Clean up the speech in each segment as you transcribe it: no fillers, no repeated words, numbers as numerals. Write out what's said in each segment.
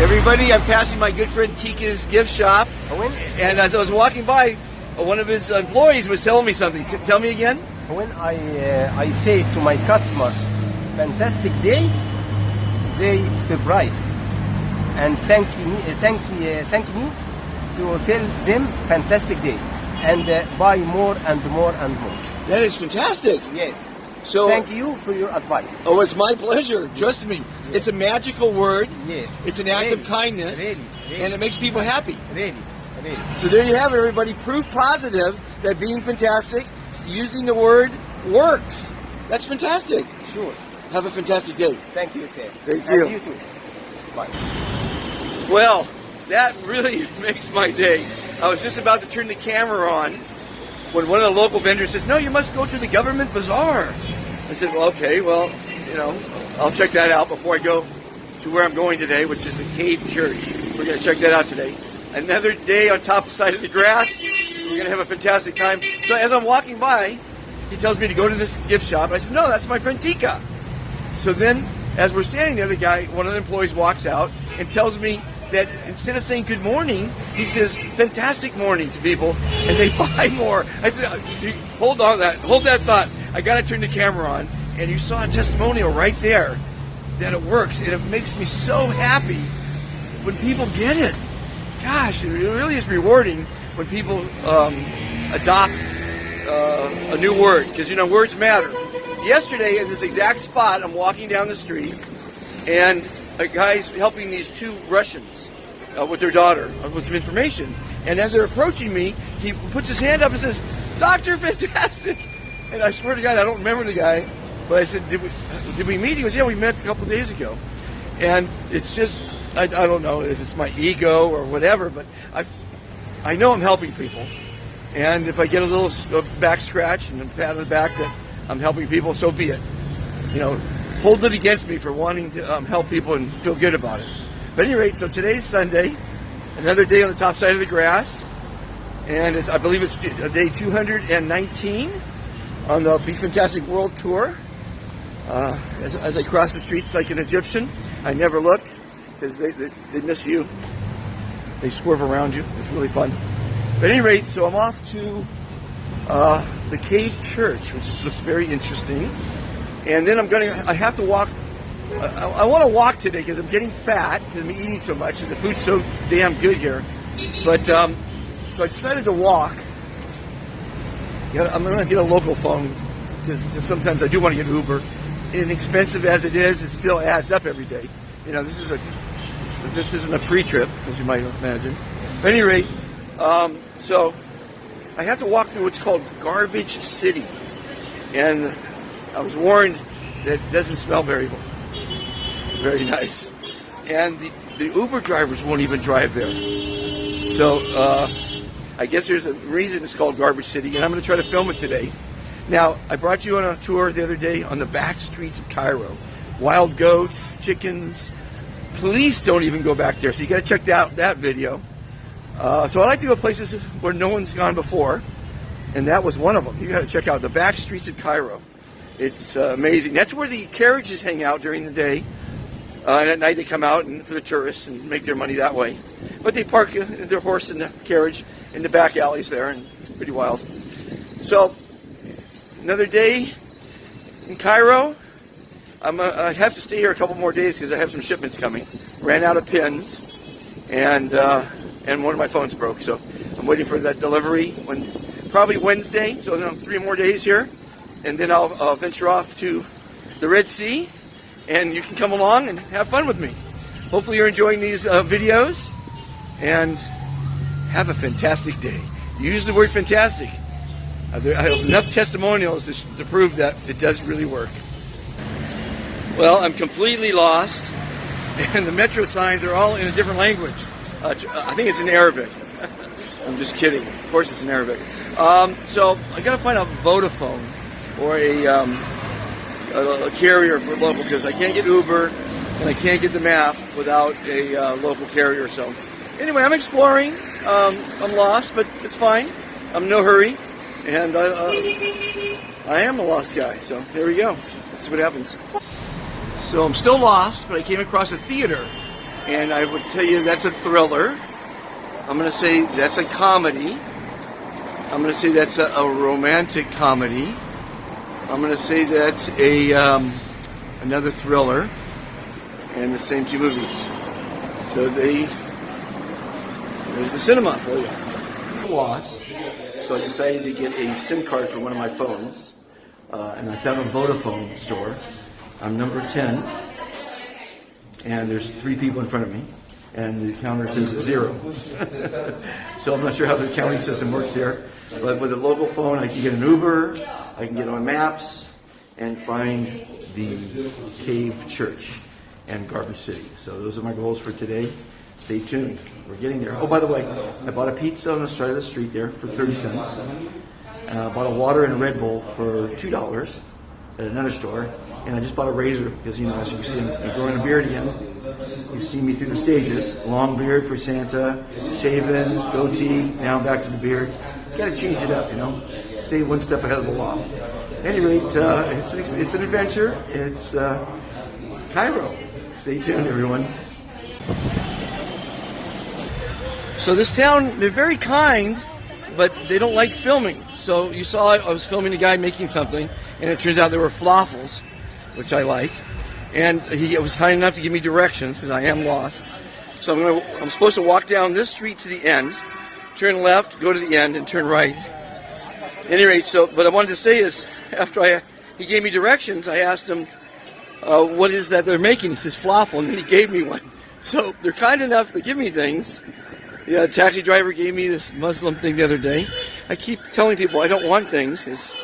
Everybody, I'm passing my good friend Tika's gift shop, and as I was walking by, one of his employees was telling me something. Tell me again. When I say to my customer, "Fantastic day," they surprise and thank me to tell them "Fantastic day" and buy more and more and more. That is fantastic. Yes. So thank you for your advice. Oh, it's my pleasure. Trust me. Yes. It's a magical word. Yes. It's an act of kindness. Really. And it makes people happy. Really. So there you have it, everybody. Proof positive that being fantastic, using the word works. That's fantastic. Sure. Have a fantastic day. Thank you, sir. Thank you. And you too. Bye. Well, that really makes my day. I was just about to turn the camera on when one of the local vendors says, "No, you must go to the government bazaar." I said, "Well, okay, well, I'll check that out before I go to where I'm going today, which is the Cave Church. We're going to check that out today. Another day on top of the side of the grass. We're going to have a fantastic time." So as I'm walking by, he tells me to go to this gift shop. I said, "No, that's my friend Tika." So then, as we're standing there, one of the employees walks out and tells me that instead of saying good morning, he says fantastic morning to people, and they buy more. I said, hold that thought. I got to turn the camera on, and you saw a testimonial right there that it works, and it makes me so happy when people get it. Gosh, it really is rewarding when people adopt a new word, because words matter. Yesterday, in this exact spot, I'm walking down the street, and a guy's helping these two Russians with their daughter with some information. And as they're approaching me, he puts his hand up and says, "Dr. Fantastic." And I swear to God, I don't remember the guy, but I said, did we meet? He goes, "Yeah, we met a couple of days ago." And it's just, I don't know if it's my ego or whatever, but I know I'm helping people. And if I get a little back scratch and a pat on the back that I'm helping people, so be it. Hold it against me for wanting to help people and feel good about it. But at any rate, so today's Sunday, another day on the top side of the grass, and I believe it's day 219 on the Be Fantastic World Tour. As I cross the streets like an Egyptian, I never look because they miss you. They swerve around you. It's really fun. But at any rate, so I'm off to the Cave Church, which looks very interesting. And then I have to walk. I want to walk today because I'm getting fat because I'm eating so much and the food's so damn good here. But so I decided to walk. I'm going to get a local phone because sometimes I do want to get Uber. Inexpensive as it is, it still adds up every day. This isn't a free trip, as you might imagine. But at any rate, so I have to walk through what's called Garbage City, and I was warned that it doesn't smell very nice. And the Uber drivers won't even drive there. So I guess there's a reason it's called Garbage City, and I'm going to try to film it today. Now, I brought you on a tour the other day on the back streets of Cairo. Wild goats, chickens. Police don't even go back there, so you got to check out that video. So I like to go places where no one's gone before, and that was one of them. You got to check out the back streets of Cairo. It's amazing. That's where the carriages hang out during the day, and at night they come out for the tourists and make their money that way. But they park their horse and the carriage in the back alleys there, and it's pretty wild. So another day in Cairo. I have to stay here a couple more days because I have some shipments coming. Ran out of pins, and one of my phones broke, so I'm waiting for that delivery probably Wednesday. So 3 more days here, and then I'll venture off to the Red Sea, and you can come along and have fun with me. Hopefully you're enjoying these videos, and have a fantastic day. Use the word fantastic. I have enough testimonials to prove that it does really work. Well, I'm completely lost, and the metro signs are all in a different language. I think it's in Arabic. I'm just kidding. Of course it's in Arabic. So I got to find a Vodafone or a carrier for local because I can't get Uber and I can't get the map without a local carrier. So anyway, I'm exploring. I'm lost, but it's fine. I'm in no hurry, and I am a lost guy. So there we go. Let's see what happens. So I'm still lost, but I came across a theater, And I would tell you that's a thriller. I'm going to say that's a comedy. I'm going to say that's a romantic comedy. I'm going to say that's another thriller. And the same two movies. So there's the cinema for you. Lost. So I decided to get a SIM card for one of my phones. And I found a Vodafone store. I'm number 10. And there's 3 people in front of me. And the counter says 0. So I'm not sure how the counting system works there. But with a local phone, I can get an Uber, I can get on Maps, and find the Cave Church and Garbage City. So those are my goals for today. Stay tuned. We're getting there. Oh, by the way, I bought a pizza on the side of the street there for 30 cents. Bought a water and a Red Bull for $2 at another store. And I just bought a razor because, you know, as you can see, I'm growing a beard again. You've seen me through the stages. Long beard for Santa, shaven, goatee, now back to the beard. Got to change it up, you know. Stay one step ahead of the law. At any rate, it's an adventure. It's Cairo. Stay tuned, everyone. So this town, they're very kind, but they don't like filming. So you saw I was filming a guy making something, and it turns out there were falafels, which I like. And he was kind enough to give me directions, since I am lost. So I'm supposed to walk down this street to the end, turn left, go to the end, and turn right. At any rate, so what I wanted to say is, after he gave me directions, I asked him, what is that they're making? He says falafel, and then he gave me one. So they're kind enough to give me things. Yeah, a taxi driver gave me this Muslim thing the other day. I keep telling people I don't want things, because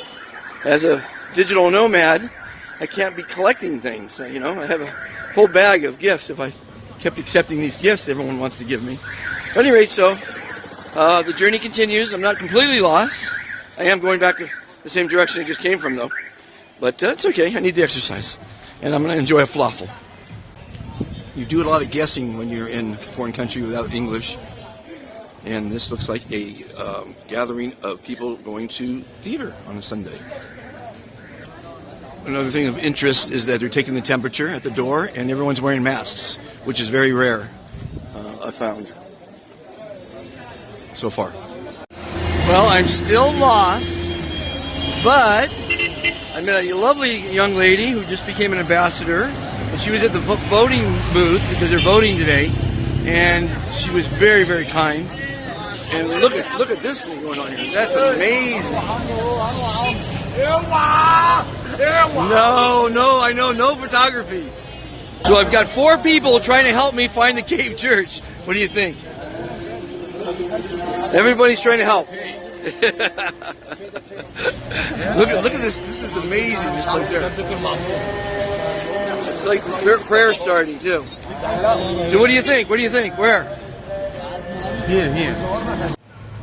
as a digital nomad, I can't be collecting things. You know, I have a whole bag of gifts if I kept accepting these gifts everyone wants to give me. At any rate, so the journey continues. I'm not completely lost. I am going back the same direction I just came from, though. But it's okay. I need the exercise. And I'm going to enjoy a falafel. You do a lot of guessing when you're in a foreign country without English. And this looks like a gathering of people going to theater on a Sunday. Another thing of interest is that they're taking the temperature at the door, and everyone's wearing masks, which is very rare, I found, so far. Well, I'm still lost, but I met a lovely young lady who just became an ambassador, and she was at the voting booth because they're voting today, and she was very, very kind. And look at this thing going on here. That's amazing. No, I know, no photography. So I've got 4 people trying to help me find the Cave Church. What do you think? Everybody's trying to help. Look at this. This is amazing, this place here. It's like prayer starting, too. So what do you think? What do you think? Where? Here.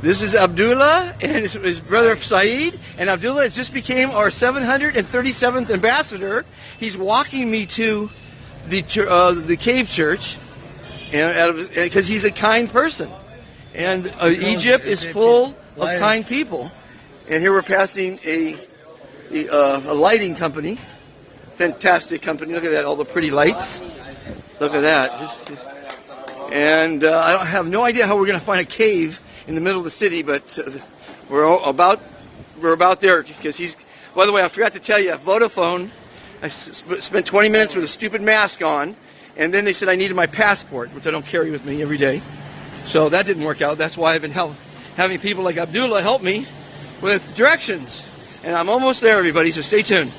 This is Abdullah and his brother Saeed, and Abdullah has just became our 737th ambassador. He's walking me to the Cave Church, and because he's a kind person, and Egypt is full of kind people. And here we're passing a lighting company, fantastic company. Look at that, all the pretty lights. Look at that. And I have no idea how we're going to find a cave in the middle of the city, but we're about there, because he's. By the way, I forgot to tell you, Vodafone. I spent 20 minutes with a stupid mask on, and then they said I needed my passport, which I don't carry with me every day. So that didn't work out. That's why I've been having people like Abdullah help me with directions, and I'm almost there, everybody. So stay tuned.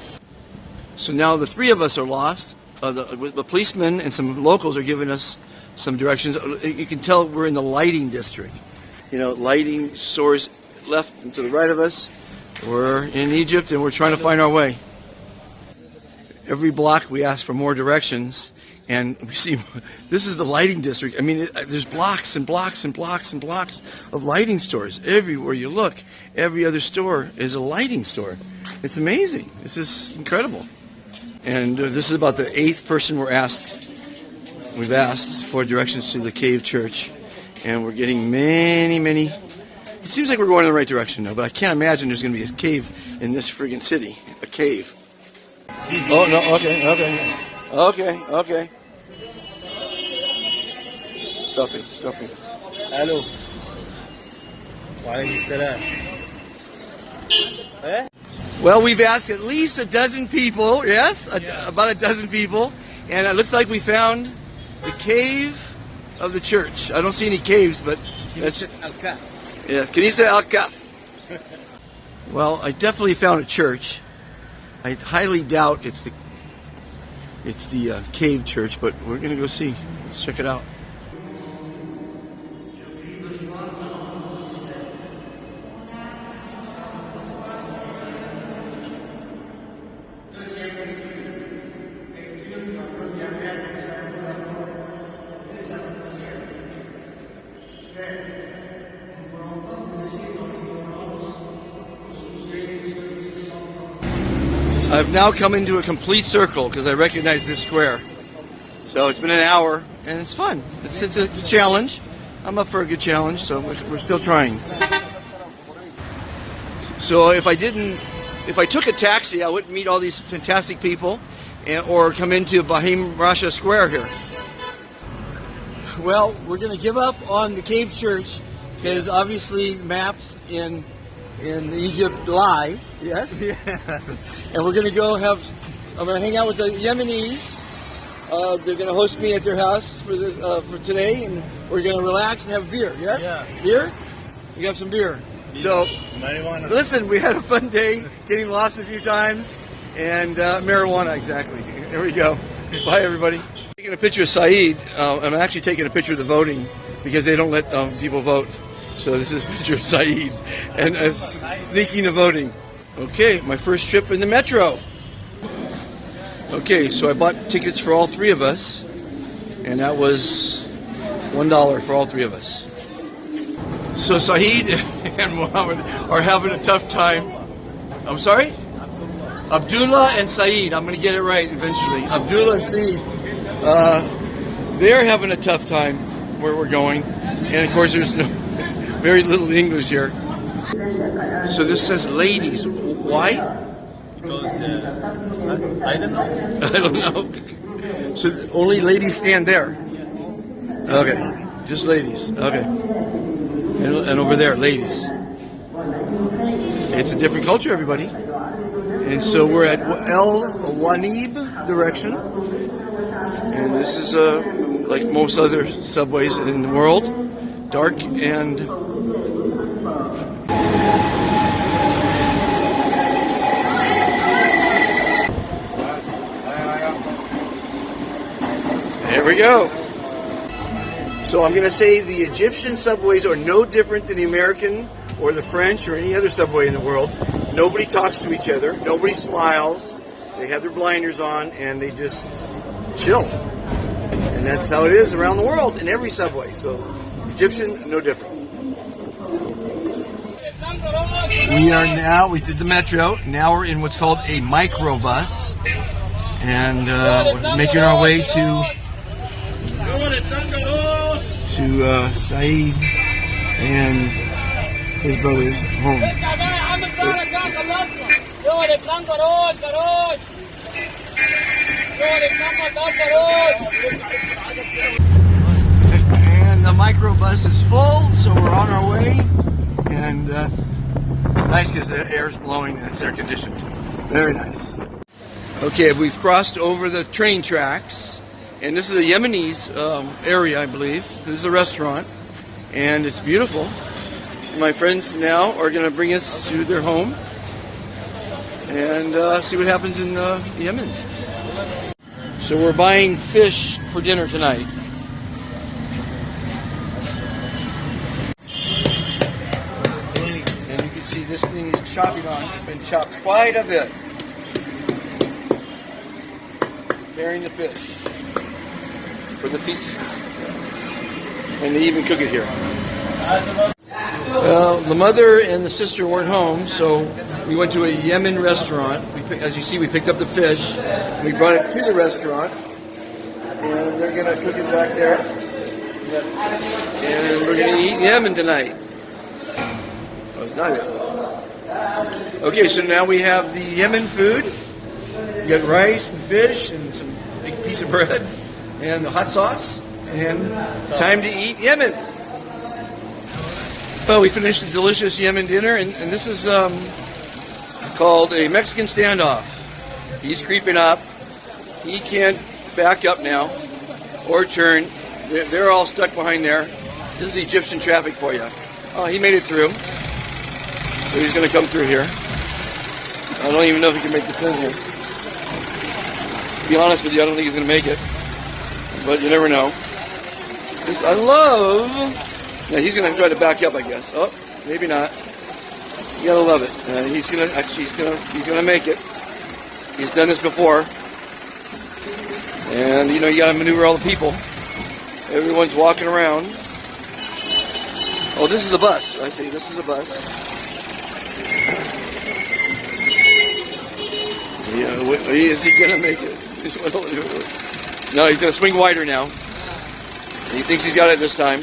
So now the 3 of us are lost. The policemen and some locals are giving us some directions. You can tell we're in the lighting district. You know, lighting stores left and to the right of us. We're in Egypt, and we're trying to find our way. Every block we ask for more directions, and we see this is the lighting district. I mean, there's blocks and blocks and blocks and blocks of lighting stores. Everywhere you look, every other store is a lighting store. It's amazing. This is incredible. And this is about the 8th person we've asked for directions to the Cave Church. And we're getting many. It seems like we're going in the right direction now, but I can't imagine there's going to be a cave in this friggin' city. A cave. Oh, no, okay. stuffing, stuffing. Hello. Walaikum salam. Eh? Well, we've asked at least a dozen people, yes, about a dozen people, and it looks like we found the cave of the church. I don't see any caves, but that's it. Al-Kaf. Yeah, Kanisa Al-Kaf. Well, I definitely found a church. I highly doubt it's the cave church, but we're gonna go see. Let's check it out. I've now come into a complete circle because I recognize this square. So it's been an hour and it's fun. It's a challenge. I'm up for a good challenge, so we're still trying. So if I took a taxi, I wouldn't meet all these fantastic people or come into Bahim Rasha Square here. Well, we're going to give up on the cave church because obviously maps in Egypt lie, yes? Yeah. And we're going to go I'm going to hang out with the Yemenis. They're going to host me at their house for today, and we're going to relax and have a beer, yes? Yeah. Beer? We have some beer. So, marijuana. Listen, we had a fun day, getting lost a few times, and marijuana, exactly. There we go. Bye, everybody. Taking a picture of Saeed. I'm actually taking a picture of the voting because they don't let people vote. So this is a picture of Saeed and sneaking the voting. Okay, my first trip in the metro. Okay, so I bought tickets for all three of us, and that was $1 for all three of us. So Saeed and Muhammad are having a tough time. I'm sorry? Abdullah and Saeed. I'm going to get it right eventually. Abdullah and Saeed. They're having a tough time where we're going. And of course there's very little English here. So this says ladies. Why? Because I don't know. I don't know. So only ladies stand there. Okay. Just ladies. Okay. And over there, ladies. It's a different culture, everybody. And so we're at El Wanib direction. And this is like most other subways in the world, dark and there we go. So I'm going to say the Egyptian subways are no different than the American or the French or any other subway in the world. Nobody talks to each other. Nobody smiles. They have their blinders on and they just chill. And that's how it is around the world in every subway. So Egyptian, no different. We did the metro. Now we're in what's called a microbus. And we're making our way to Saeed and his brother's home. And the microbus is full, so we're on our way. And it's nice because the air is blowing and it's air conditioned. Very nice. Okay, we've crossed over the train tracks. And this is a Yemenis area, I believe. This is a restaurant, and it's beautiful. My friends now are going to bring us to their home and see what happens in Yemen. So we're buying fish for dinner tonight. And you can see this thing is chopping on. It's been chopped quite a bit. Preparing the fish for the feast. And they even cook it here. Well, the mother and the sister weren't home, so we went to a Yemen restaurant. As you see, we picked up the fish. We brought it to the restaurant. And they're going to cook it back there. And we're going to eat in Yemen tonight. Oh, it's not it. Okay, so now we have the Yemen food. We got rice and fish and some big piece of bread and the hot sauce And time to eat Yemen. Well, we finished a delicious Yemen dinner, and this is called a Mexican standoff. He's creeping up. He can't back up now or turn. They're all stuck behind there. This is Egyptian traffic for you. Oh, he made it through. So he's going to come through here. I don't even know if he can make the turn here. To be honest with you, I don't think he's going to make it. But you never know. I love... Now he's going to try to back up, I guess. Oh, maybe not. You gotta love it. He's gonna make it. He's done this before. And you know, you gotta maneuver all the people. Everyone's walking around. Oh, this is the bus. I see, this is the bus. Yeah, is he gonna make it? No, he's gonna swing wider now. He thinks he's got it this time.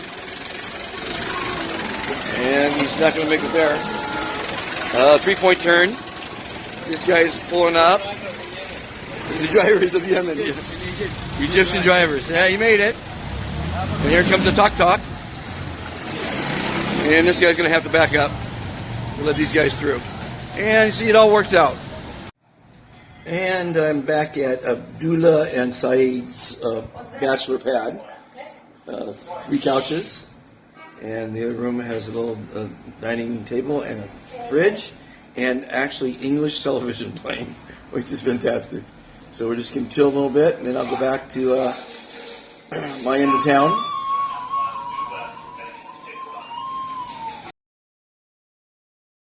And he's not gonna make it there. 3-point turn. This guy's pulling up. The drivers of Yemen. Egyptian drivers. Yeah, he made it. And here comes the tuk-tuk. And this guy's going to have to back up to let these guys through. And you see, it all works out. And I'm back at Abdullah and Saeed's bachelor pad. 3 couches. And the other room has a little dining table and a fridge. And actually English television playing, which is fantastic. So we're just going to chill a little bit, and then I'll go back to my end of town.